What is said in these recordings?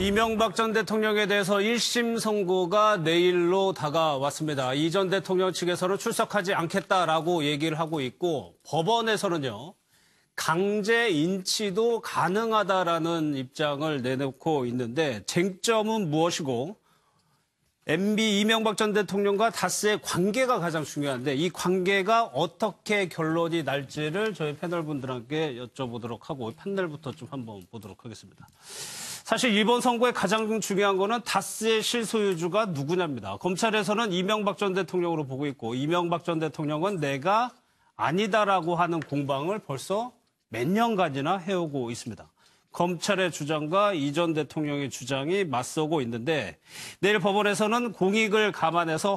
이명박 전 대통령에 대해서 1심 선고가 내일로 다가왔습니다. 이 전 대통령 측에서는 출석하지 않겠다라고 얘기를 하고 있고 법원에서는요. 강제 인치도 가능하다라는 입장을 내놓고 있는데 쟁점은 무엇이고 MB 이명박 전 대통령과 다스의 관계가 가장 중요한데 이 관계가 어떻게 결론이 날지를 저희 패널분들께 여쭤보도록 하고 판넬부터 좀 한번 보도록 하겠습니다. 사실 이번 선거에 가장 중요한 거는 다스의 실소유주가 누구냐입니다. 검찰에서는 이명박 전 대통령으로 보고 있고 이명박 전 대통령은 내가 아니다라고 하는 공방을 벌써 몇 년간이나 해오고 있습니다. 검찰의 주장과 이 전 대통령의 주장이 맞서고 있는데 내일 법원에서는 공익을 감안해서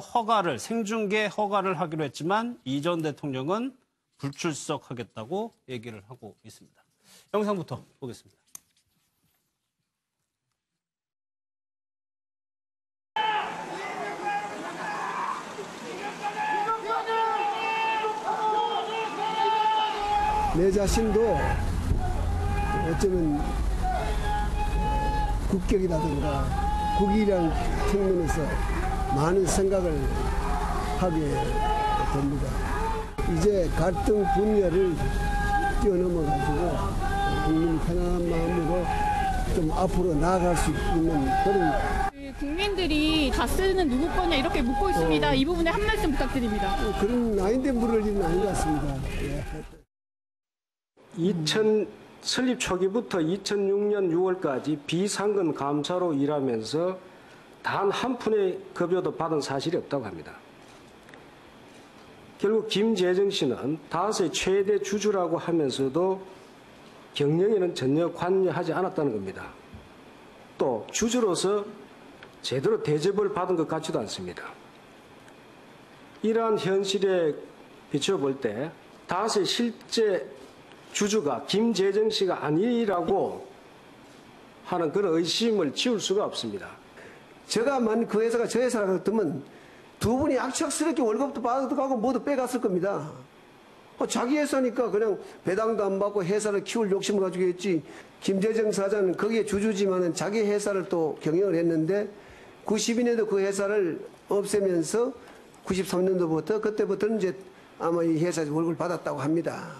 생중계 허가를 하기로 했지만 이 전 대통령은 불출석하겠다고 얘기를 하고 있습니다. 영상부터 보겠습니다. 내 자신도 어쩌면 국격이라든가 국익이라는 측면에서 많은 생각을 하게 됩니다. 이제 갈등 분열을 뛰어넘어가지고 국민이 편안한 마음으로 좀 앞으로 나아갈 수 있는 그런 국민들이 다스는 누구 거냐 이렇게 묻고 있습니다. 이 부분에 한 말씀 부탁드립니다. 그런 나인데 물을 일은 아닌 것 같습니다. 예. 설립 초기부터 2006년 6월까지 비상근 감사로 일하면서 단 한 푼의 급여도 받은 사실이 없다고 합니다. 결국 김재정 씨는 다스의 최대 주주라고 하면서도 경영에는 전혀 관여하지 않았다는 겁니다. 또 주주로서 제대로 대접을 받은 것 같지도 않습니다. 이러한 현실에 비춰볼 때 다스의 실제 주주가 김재정 씨가 아니라고 하는 그런 의심을 지울 수가 없습니다. 제가 만약 그 회사가 저 회사 같으면 두 분이 악착스럽게 월급도 받아가고 모두 빼갔을 겁니다. 자기 회사니까 그냥 배당도 안 받고 회사를 키울 욕심을 가지고 했지. 김재정 사장은 거기에 주주지만은 자기 회사를 또 경영을 했는데 92년도 그 회사를 없애면서 93년도부터 그때부터는 이제 아마 이 회사에서 월급을 받았다고 합니다.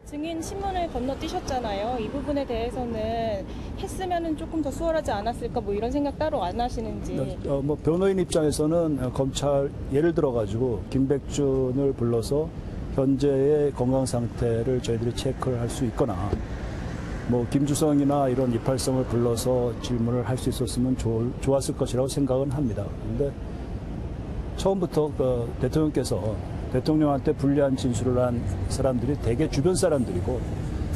증인 신문을 건너뛰셨잖아요. 이 부분에 대해서는 했으면은 조금 더 수월하지 않았을까 뭐 이런 생각 따로 안 하시는지. 변호인 입장에서는 검찰 예를 들어가지고 김백준을 불러서 현재의 건강 상태를 저희들이 체크를 할 수 있거나 김주성이나 이런 이팔성을 불러서 질문을 할 수 있었으면 좋았을 것이라고 생각은 합니다. 그런데 처음부터 대통령께서 대통령한테 불리한 진술을 한 사람들이 대개 주변 사람들이고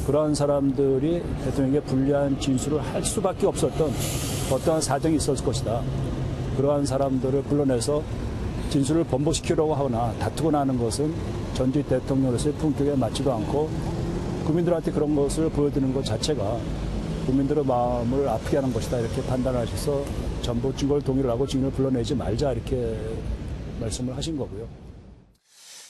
그러한 사람들이 대통령에게 불리한 진술을 할 수밖에 없었던 어떠한 사정이 있었을 것이다. 그러한 사람들을 불러내서 진술을 번복시키려고 하거나 다투고 나는 것은 전직 대통령으로서의 품격에 맞지도 않고 국민들한테 그런 것을 보여드리는 것 자체가 국민들의 마음을 아프게 하는 것이다. 이렇게 판단을 하셔서 전부 증거를 동의를 하고 증인을 불러내지 말자 이렇게 말씀을 하신 거고요.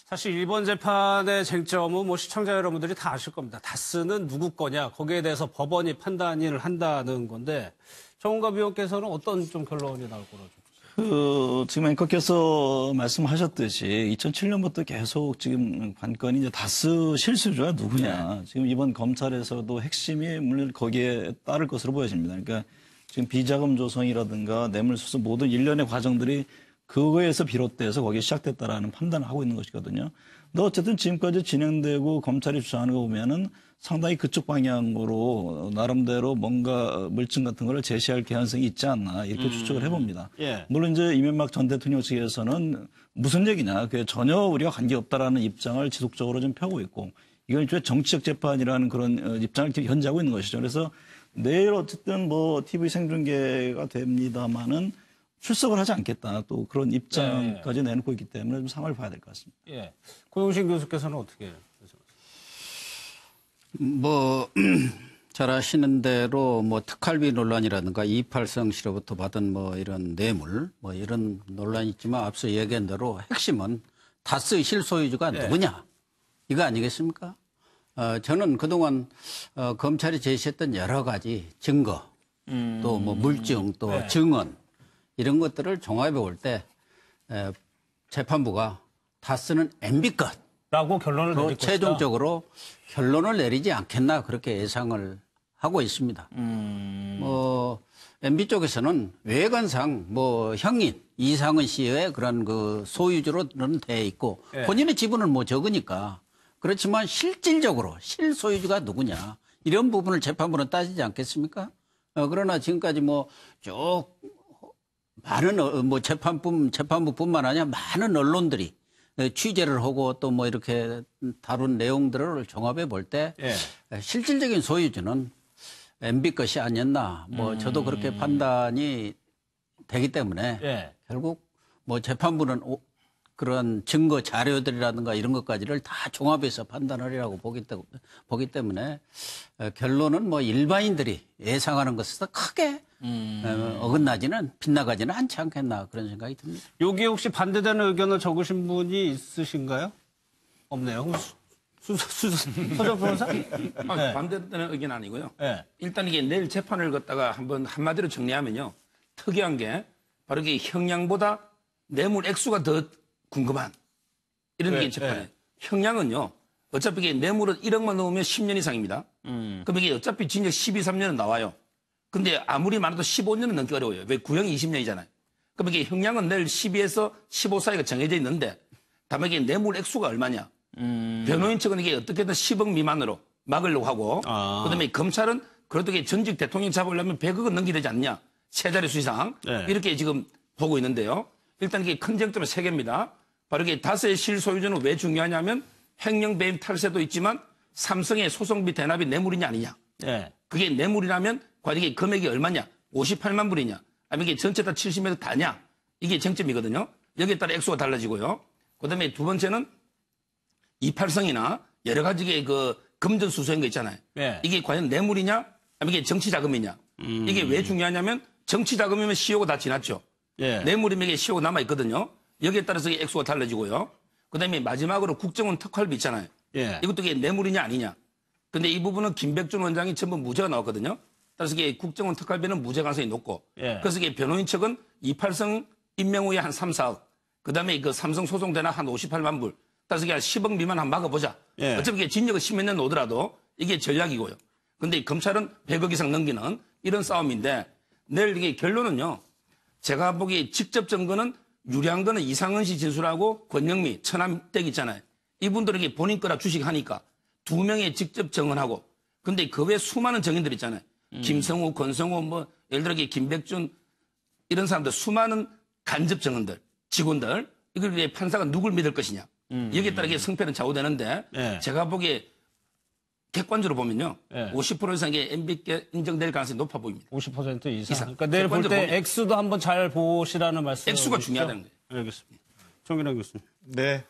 사실 이번 재판의 쟁점은 시청자 여러분들이 다 아실 겁니다. 다스는 누구 거냐 거기에 대해서 법원이 판단을 한다는 건데 정은갑 위원께서는 어떤 좀 결론이 나올 거라고 보세요? 지금 앵커께서 말씀하셨듯이 2007년부터 계속 지금 관건이 이제 다스 실수주가 누구냐. 네. 지금 이번 검찰에서도 핵심이 물론 거기에 따를 것으로 보여집니다. 그러니까 지금 비자금 조성이라든가 뇌물수수 모든 일련의 과정들이 그거에서 비롯돼서 거기에 시작됐다라는 판단을 하고 있는 것이거든요. 근데 어쨌든 지금까지 진행되고 검찰이 주장하는 거 보면은 상당히 그쪽 방향으로 나름대로 뭔가 물증 같은 거를 제시할 개연성이 있지 않나 이렇게 추측을 해봅니다. 예. 물론 이제 이명박 전 대통령 측에서는 무슨 얘기냐, 그게 전혀 우리가 관계없다라는 입장을 지속적으로 좀 펴고 있고 이건 일종의 정치적 재판이라는 그런 입장을 현재하고 있는 것이죠. 그래서 내일 어쨌든 TV 생중계가 됩니다만은 출석을 하지 않겠다. 또 그런 입장까지 내놓고 있기 때문에 좀 상황을 봐야 될 것 같습니다. 예. 고용신 교수께서는 어떻게 잘 아시는 대로 특활비 논란이라든가 이팔성 씨로부터 받은 이런 뇌물 이런 논란이 있지만 앞서 얘기한 대로 핵심은 다스 실소유주가 누구냐 이거 아니겠습니까? 저는 그동안 검찰이 제시했던 여러 가지 증거 또 뭐 물증, 또 네. 증언 이런 것들을 종합해 볼 때 재판부가 다스는 MB 것 라고 결론을 또 내릴 것이다. 최종적으로 결론을 내리지 않겠나 그렇게 예상을 하고 있습니다. 뭐 MB 쪽에서는 외관상 뭐 형인 이상은 씨의 그런 그 소유주로는 돼 있고 예. 본인의 지분은 뭐 적으니까 그렇지만 실질적으로 실소유주가 누구냐 이런 부분을 재판부는 따지지 않겠습니까? 그러나 지금까지 뭐 쭉 많은 뭐 재판부뿐만 아니라 많은 언론들이 취재를 하고 또 뭐 이렇게 다룬 내용들을 종합해 볼 때 예. 실질적인 소유주는 MB 것이 아니었나 뭐 저도 그렇게 판단이 되기 때문에 예. 결국 뭐 재판부는 그런 증거 자료들이라든가 이런 것까지를 다 종합해서 판단하리라고 보기 때문에 결론은 뭐 일반인들이 예상하는 것에서 크게 어긋나지는 빗나가지는 않지 않겠나 그런 생각이 듭니다. 여기 혹시 반대되는 의견을 적으신 분이 있으신가요? 없네요. 서정 변호사? 네. 반대되는 의견 아니고요. 네. 일단 이게 내일 재판을 걷다가 한번 한마디로 정리하면요. 특이한 게 바로 이게 형량보다 뇌물 액수가 더 궁금한 이런 네, 게 재판이에요. 네. 형량은요. 어차피 이게 뇌물은 1억만 넣으면 10년 이상입니다. 그럼 이게 어차피 징역 12, 3년은 나와요. 근데 아무리 많아도 15년은 넘기 어려워요. 왜 구형이 20년이잖아요. 그럼 이게 형량은 내일 12에서 15 사이가 정해져 있는데 다만 이게 뇌물 액수가 얼마냐. 변호인 측은 이게 어떻게든 10억 미만으로 막으려고 하고 그다음에 검찰은 그래도 이게 전직 대통령 잡으려면 100억은 넘기야 되지 않냐. 세 자릿수 이상. 네. 이렇게 지금 보고 있는데요. 일단 이게 큰 쟁점은 세 개입니다. 바로 이게 다스의 실소유주는 왜 중요하냐면 횡령 배임 탈세도 있지만 삼성의 소송비 대납이 뇌물이냐 아니냐. 네. 그게 뇌물이라면 과연 이게 금액이 얼마냐? 58만 불이냐? 아니면 이게 전체 다 70m 다냐? 이게 쟁점이거든요. 여기에 따라 액수가 달라지고요. 그다음에 두 번째는 이팔성이나 여러 가지의 그 금전수수인 거 있잖아요. 네. 이게 과연 뇌물이냐? 아니면 이게 정치자금이냐? 이게 왜 중요하냐면 정치자금이면 시효가 다 지났죠. 예. 뇌물이면 이게 시효가 남아있거든요. 여기에 따라서 이게 액수가 달라지고요. 그다음에 마지막으로 국정원 특활비 있잖아요. 예. 이것도 이게 뇌물이냐 아니냐. 근데 이 부분은 김백준 원장이 전부 무죄가 나왔거든요. 따라서 이게 국정원 특활비는 무죄 가능성이 높고. 예. 그래서 이게 변호인 측은 이팔성 임명 후에 한 3, 4억. 그다음에 그 삼성 소송 대나 한 58만 불. 따라서 이게 한 10억 미만 한 막아보자. 예. 어차피 이게 징역을 10몇 년 오더라도 이게 전략이고요. 근데 검찰은 100억 이상 넘기는 이런 싸움인데 내일 이게 결론은요. 제가 보기에 직접 증거는 유리한 거는 이상은 씨 진술하고 권영미, 천암댁 있잖아요. 이분들에게 본인 거라 주식하니까 두 명이 직접 증언하고 근데 그 외 수많은 증인들 있잖아요. 김성우, 권성우, 뭐 예를 들어 김백준 이런 사람들 수많은 간접 증언들, 직원들 이걸 위해 판사가 누굴 믿을 것이냐. 여기에 따라 성패는 좌우되는데 네. 제가 보기에 객관적으로 보면요. 네. 50% 이상의 MB께 인정될 가능성이 높아 보입니다. 50% 이상. 이상. 그러니까 내일 볼 객관적으로 때 보면- 액수도 한번 잘 보시라는 말씀. 액수가 중요하다는 거예요. 알겠습니다. 정인환 교수님. 네.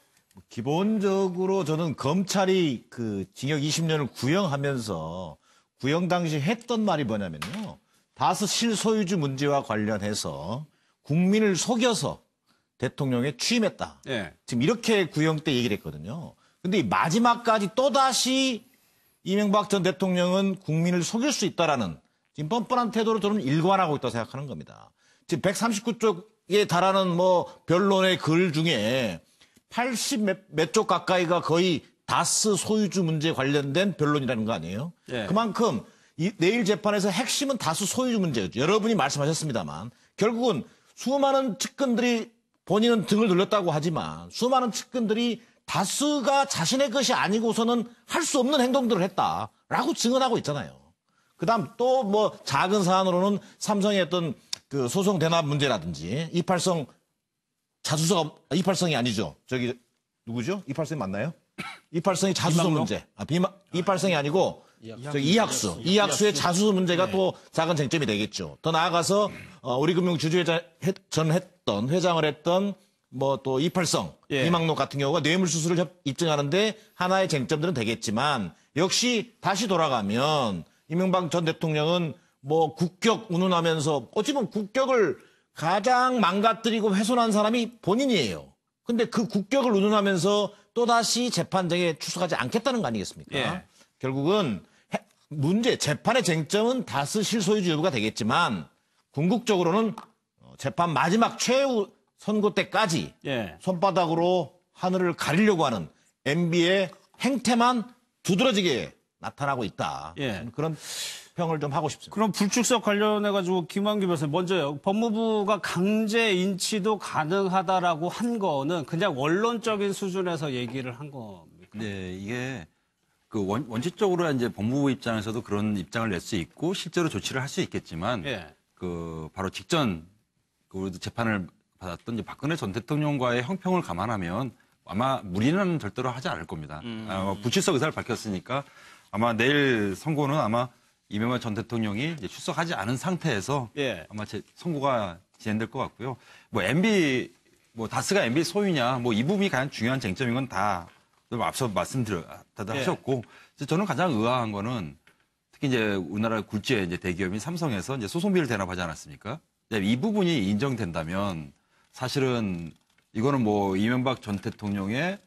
기본적으로 저는 검찰이 그 징역 20년을 구형하면서 구형 당시 했던 말이 뭐냐면요. 다스 실소유주 문제와 관련해서 국민을 속여서 대통령에 취임했다. 예. 지금 이렇게 구형 때 얘기를 했거든요. 근데 이 마지막까지 또다시 이명박 전 대통령은 국민을 속일 수 있다라는 지금 뻔뻔한 태도로 저는 일관하고 있다고 생각하는 겁니다. 지금 139쪽에 달하는 뭐 변론의 글 중에 80 몇 쪽 가까이가 거의 다스 소유주 문제에 관련된 변론이라는 거 아니에요? 예. 그만큼 내일 재판에서 핵심은 다수 소유주 문제였죠. 여러분이 말씀하셨습니다만 결국은 수많은 측근들이 본인은 등을 돌렸다고 하지만 수많은 측근들이 다수가 자신의 것이 아니고서는 할 수 없는 행동들을 했다라고 증언하고 있잖아요. 그다음 또 뭐 작은 사안으로는 삼성의 어떤 그 소송 대납 문제라든지 이팔성 자수서가 이팔성이 아니죠. 저기 누구죠? 이팔성이 맞나요? 이팔성의 자수서 문제. 이팔성이 아니고 저기 이학수의 자수서 문제가 또 작은 쟁점이 되겠죠. 더 나아가서 우리금융주주회장 회장을 했던 뭐 또 이팔성, 예. 이망록 같은 경우가 뇌물수수를 입증하는데 하나의 쟁점들은 되겠지만 역시 다시 돌아가면 이명박 전 대통령은 뭐 국격 운운하면서 어찌 보면 국격을 가장 망가뜨리고 훼손한 사람이 본인이에요. 근데 그 국격을 운운하면서 또다시 재판장에 출석하지 않겠다는 거 아니겠습니까? 예. 결국은 재판의 쟁점은 다스 실소유주 여부가 되겠지만 궁극적으로는 재판 마지막 최후 선고 때까지 예. 손바닥으로 하늘을 가리려고 하는 MB의 행태만 두드러지게 나타나고 있다. 예. 그런 평을 좀 하고 싶습니다. 그럼 불출석 관련해가지고 김한규 변호사님 먼저요. 법무부가 강제 인치도 가능하다라고 한 거는 그냥 원론적인 수준에서 얘기를 한 겁니까? 네, 이게 그 원칙적으로 이제 법무부 입장에서도 그런 입장을 낼 수 있고 실제로 조치를 할 수 있겠지만 예. 그 바로 직전 그 재판을 받았던 이제 박근혜 전 대통령과의 형평을 감안하면 아마 무리는 절대로 하지 않을 겁니다. 불출석 의사를 밝혔으니까 아마 내일 선고는 아마 이명박 전 대통령이 이제 출석하지 않은 상태에서 예. 아마 선고가 진행될 것 같고요. 뭐 MB 뭐 다스가 MB 소유냐 뭐 이 부분이 가장 중요한 쟁점인 건 다 앞서 다들 예. 하셨고 저는 가장 의아한 거는 특히 이제 우리나라 굴지의 이제 대기업인 삼성에서 이제 소송비를 대납하지 않았습니까? 이 부분이 인정된다면 사실은 이거는 뭐 이명박 전 대통령의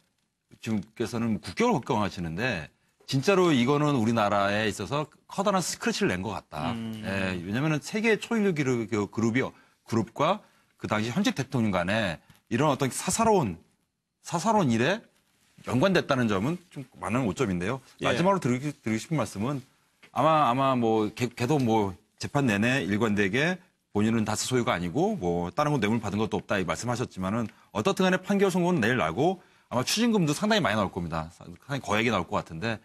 지금께서는 국격을 걱정하시는데 진짜로 이거는 우리나라에 있어서 커다란 스크래치를 낸 것 같다. 예, 왜냐하면 세계 초일류 그룹과 그 당시 현직 대통령 간에 이런 어떤 사사로운 일에 연관됐다는 점은 좀 많은 오점인데요. 예. 마지막으로 드리고 싶은 말씀은 아마 뭐 걔도 뭐 재판 내내 일관되게 본인은 다스 소유가 아니고 뭐 다른 건 뇌물 받은 것도 없다 이 말씀하셨지만은 어떻든 간에 판결 선고는 내일 나고 아마 추징금도 상당히 많이 나올 겁니다. 상당히 거액이 나올 것 같은데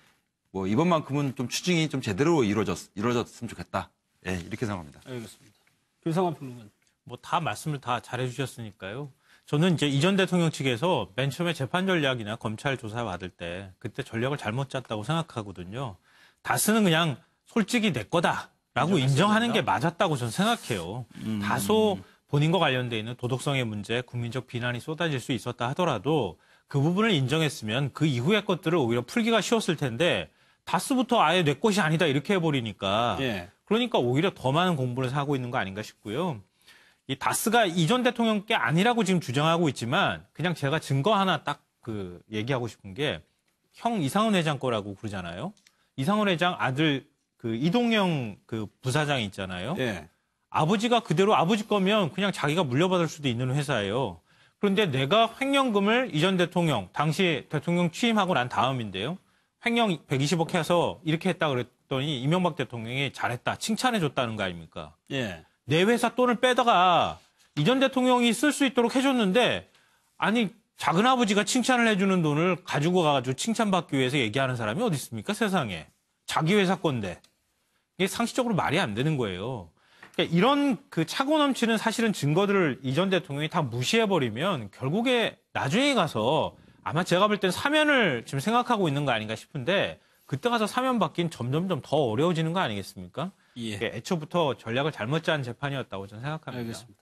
뭐 이번만큼은 좀 추징이 좀 제대로 이루어졌으면 좋겠다. 예, 이렇게 생각합니다. 알겠습니다. 김성환 평론가님. 뭐 다 말씀을 다 잘해주셨으니까요. 저는 이제 이전 대통령 측에서 맨 처음에 재판 전략이나 검찰 조사 받을 때 그때 전략을 잘못 짰다고 생각하거든요. 다스는 그냥 솔직히 내 거다라고 인정하는 게 맞았다고 저는 생각해요. 다소 본인과 관련돼 있는 도덕성의 문제, 국민적 비난이 쏟아질 수 있었다 하더라도 그 부분을 인정했으면 그 이후의 것들을 오히려 풀기가 쉬웠을 텐데 다스부터 아예 내 것이 아니다 이렇게 해버리니까 예. 그러니까 오히려 더 많은 공분을 사고 있는 거 아닌가 싶고요. 이 다스가 이전 대통령 게 아니라고 지금 주장하고 있지만 그냥 제가 증거 하나 딱 그 얘기하고 싶은 게 형 이상훈 회장 거라고 그러잖아요. 이상훈 회장 아들 그 이동영 그 부사장이 있잖아요. 예. 아버지가 그대로 아버지 거면 그냥 자기가 물려받을 수도 있는 회사예요. 그런데 내가 횡령금을 이전 대통령, 당시 대통령 취임하고 난 다음인데요. 횡령 120억 해서 이렇게 했다 그랬더니 이명박 대통령이 잘했다, 칭찬해줬다는 거 아닙니까? 예. 내 회사 돈을 빼다가 이전 대통령이 쓸 수 있도록 해줬는데 아니 작은아버지가 칭찬을 해주는 돈을 가지고 가가지고 칭찬받기 위해서 얘기하는 사람이 어디 있습니까? 세상에. 자기 회사 건데. 이게 상식적으로 말이 안 되는 거예요. 그러니까 이런 그 차고 넘치는 사실은 증거들을 이전 대통령이 다 무시해버리면 결국에 나중에 가서 아마 제가 볼 땐 사면을 지금 생각하고 있는 거 아닌가 싶은데 그때 가서 사면 받긴 점점점 더 어려워지는 거 아니겠습니까? 예. 애초부터 전략을 잘못 짠 재판이었다고 저는 생각합니다. 알겠습니다.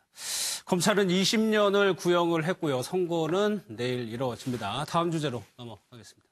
검찰은 20년을 구형을 했고요. 선고는 내일 이루어집니다. 다음 주제로 넘어가겠습니다.